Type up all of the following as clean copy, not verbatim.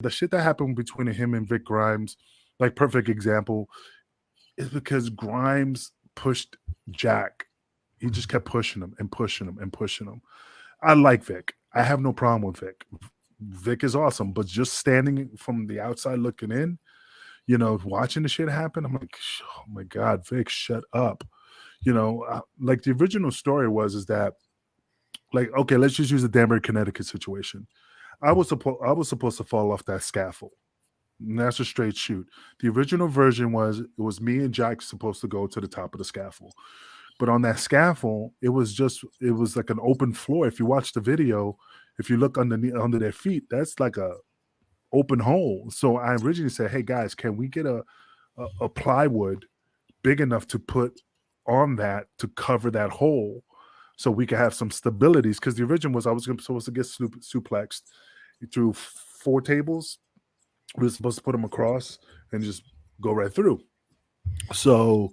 the shit that happened between him and Vic Grimes, like perfect example, is because Grimes pushed Jack. He just kept pushing him and pushing him and pushing him. I like Vic. I have no problem with Vic. Vic is awesome, but just standing from the outside looking in, watching the shit happen, I'm like, oh my God, Vic, shut up. Like the original story is that, like, okay, let's just use the Danbury, Connecticut situation. I was supposed to fall off that scaffold. And that's a straight shoot. The original version was it was me and Jack supposed to go to the top of the scaffold. But on that scaffold, it was like an open floor. If you watch the video, if you look underneath under their feet, that's like a open hole. So I originally said, hey guys, can we get a plywood big enough to put on that to cover that hole so we could have some stabilities? Because the original was I was supposed to get suplexed through 4 tables. We were supposed to put them across and just go right through. So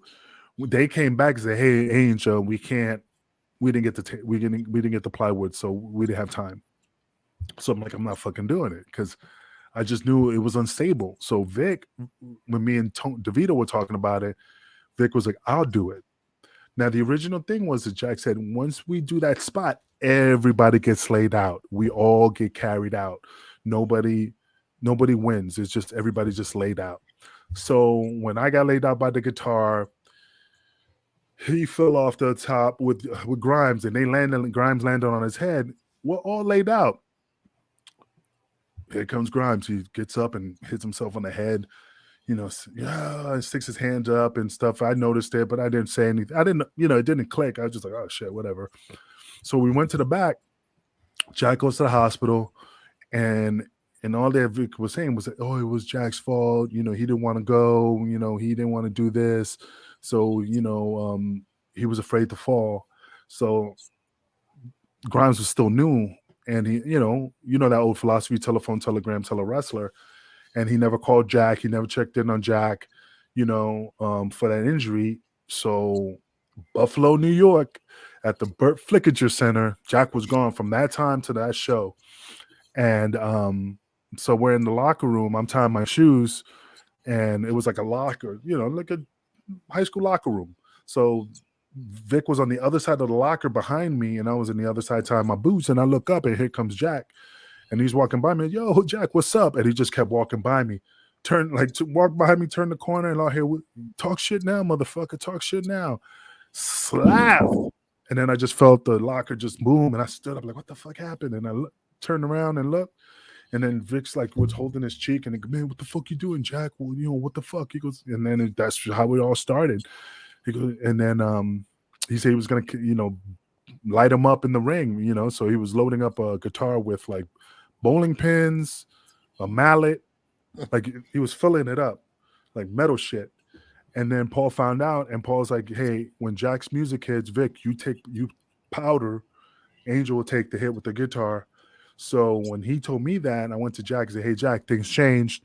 they came back and said, "Hey, Angel, we didn't get we didn't get the plywood, so we didn't have time." So I'm like, I'm not fucking doing it because I just knew it was unstable. So Vic, when me and DeVito were talking about it, Vic was like, "I'll do it." Now the original thing was that Jack said, once we do that spot, everybody gets laid out. We all get carried out. Nobody wins. It's just everybody just laid out. So when I got laid out by the guitar, he fell off the top with Grimes, and Grimes landed on his head. We're all laid out. Here comes Grimes. He gets up and hits himself on the head. Sticks his hands up and stuff. I noticed it, but I didn't say anything. I didn't, it didn't click. I was just like, oh shit, whatever. So we went to the back. Jack goes to the hospital, and all that Vic was saying was that, oh, it was Jack's fault. He didn't want to go. He didn't want to do this. So, he was afraid to fall. So Grimes was still new. And he, that old philosophy, telephone, telegram, tell a wrestler. And he never called Jack. He never checked in on Jack, for that injury. So Buffalo, New York, at the Burt Flickinger Center, Jack was gone from that time to that show. And so we're in the locker room. I'm tying my shoes, and it was like a locker, like a high school locker room. So Vic was on the other side of the locker behind me, and I was on the other side tying my boots. And I look up, and here comes Jack. And he's walking by me. Yo, Jack, what's up? And he just kept walking by me. Walk behind me, turn the corner, and I'll hear, talk shit now, motherfucker. Talk shit now. Slap. And then I just felt the locker just boom, and I stood up like, what the fuck happened? And I turned around and looked. And then Vic's like was holding his cheek, and he goes, man, what the fuck you doing, Jack? Well, what the fuck? He goes, and then that's how it all started. He goes, and then he said he was gonna, light him up in the ring, so he was loading up a guitar with like bowling pins, a mallet, like he was filling it up, like metal shit. And then Paul found out, and Paul's like, hey, when Jack's music hits, Vic, you powder, Angel will take the hit with the guitar. So when he told me that, I went to Jack and said, hey, Jack, things changed.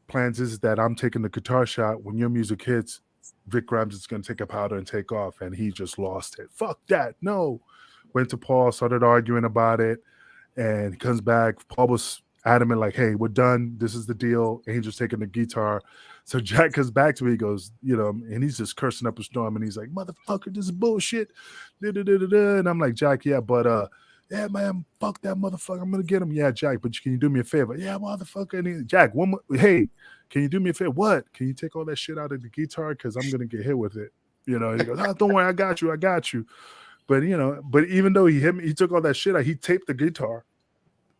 Plans is that I'm taking the guitar shot. When your music hits, Vic Grimes is going to take a powder and take off. And he just lost it. Fuck that. No. Went to Paul, started arguing about it. And he comes back. Paul was adamant, like, hey, we're done. This is the deal. Angel's taking the guitar. So Jack comes back to me. He goes, and he's just cursing up a storm. And he's like, motherfucker, this is bullshit. And I'm like, Jack, yeah, but yeah, man, fuck that motherfucker. I'm gonna get him. Yeah, Jack, but can you do me a favor? Yeah, motherfucker. And Jack, hey, can you do me a favor? What? Can you take all that shit out of the guitar? Because I'm gonna get hit with it. He goes, oh, don't worry, I got you. But but even though he hit me, he took all that shit out. He taped the guitar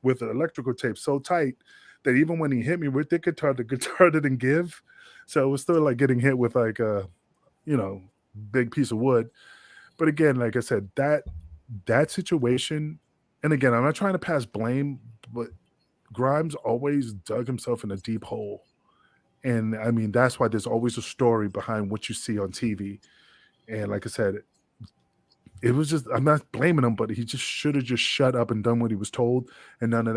with an electrical tape so tight that even when he hit me with the guitar didn't give. So it was still like getting hit with like a, big piece of wood. But again, like I said, that situation, and again, I'm not trying to pass blame, but Grimes always dug himself in a deep hole. And I mean, that's why there's always a story behind what you see on TV. And like I said, it was just, I'm not blaming him, but he just should have just shut up and done what he was told. And none of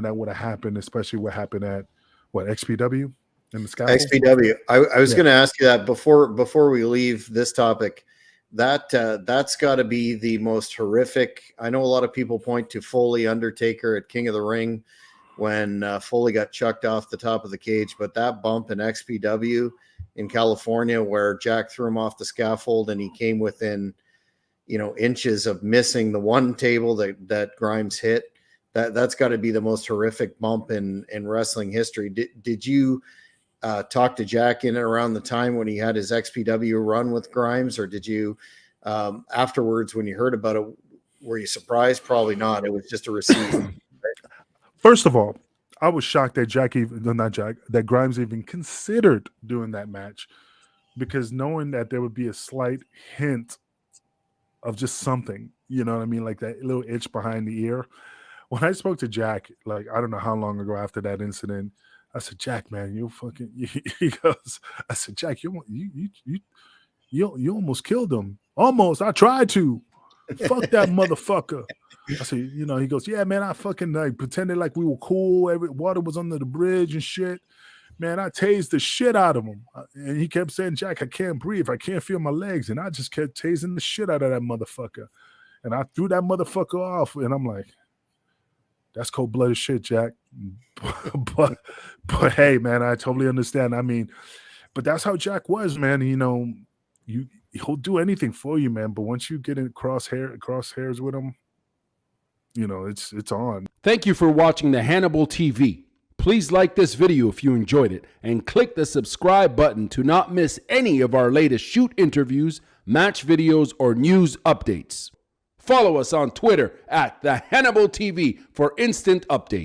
that would have happened, especially what happened at XPW in the scaffold. XPW. I was going to ask you that before we leave this topic. That's got to be the most horrific. I know a lot of people point to Foley, Undertaker at King of the Ring. when Foley got chucked off the top of the cage. But that bump in XPW in California, where Jack threw him off the scaffold and he came within, inches of missing the one table that Grimes hit, that's got to be the most horrific bump in wrestling history. Did you talk to Jack in and around the time when he had his XPW run with Grimes, or did you afterwards, when you heard about it, were you surprised? Probably not. It was just a receipt. First of all, I was shocked that that Grimes even considered doing that match, because knowing that there would be a slight hint of just something, you know what I mean? Like that little itch behind the ear. When I spoke to Jack, like, I don't know how long ago after that incident, I said, Jack, man, he goes, I said, Jack, you almost killed him. Almost. I tried to. Fuck that motherfucker. I said, he goes, yeah, man, I fucking pretended like we were cool. Every water was under the bridge and shit. Man, I tased the shit out of him. And he kept saying, Jack, I can't breathe. I can't feel my legs. And I just kept tasing the shit out of that motherfucker. And I threw that motherfucker off. And I'm like, that's cold-blooded shit, Jack. but hey, man, I totally understand. I mean, but that's how Jack was, man. He'll do anything for you, man. But once you get in crosshairs with him, it's on. Thank you for watching the Hannibal TV. Please like this video if you enjoyed it, and click the subscribe button to not miss any of our latest shoot interviews, match videos, or news updates. Follow us on Twitter at the Hannibal TV for instant updates.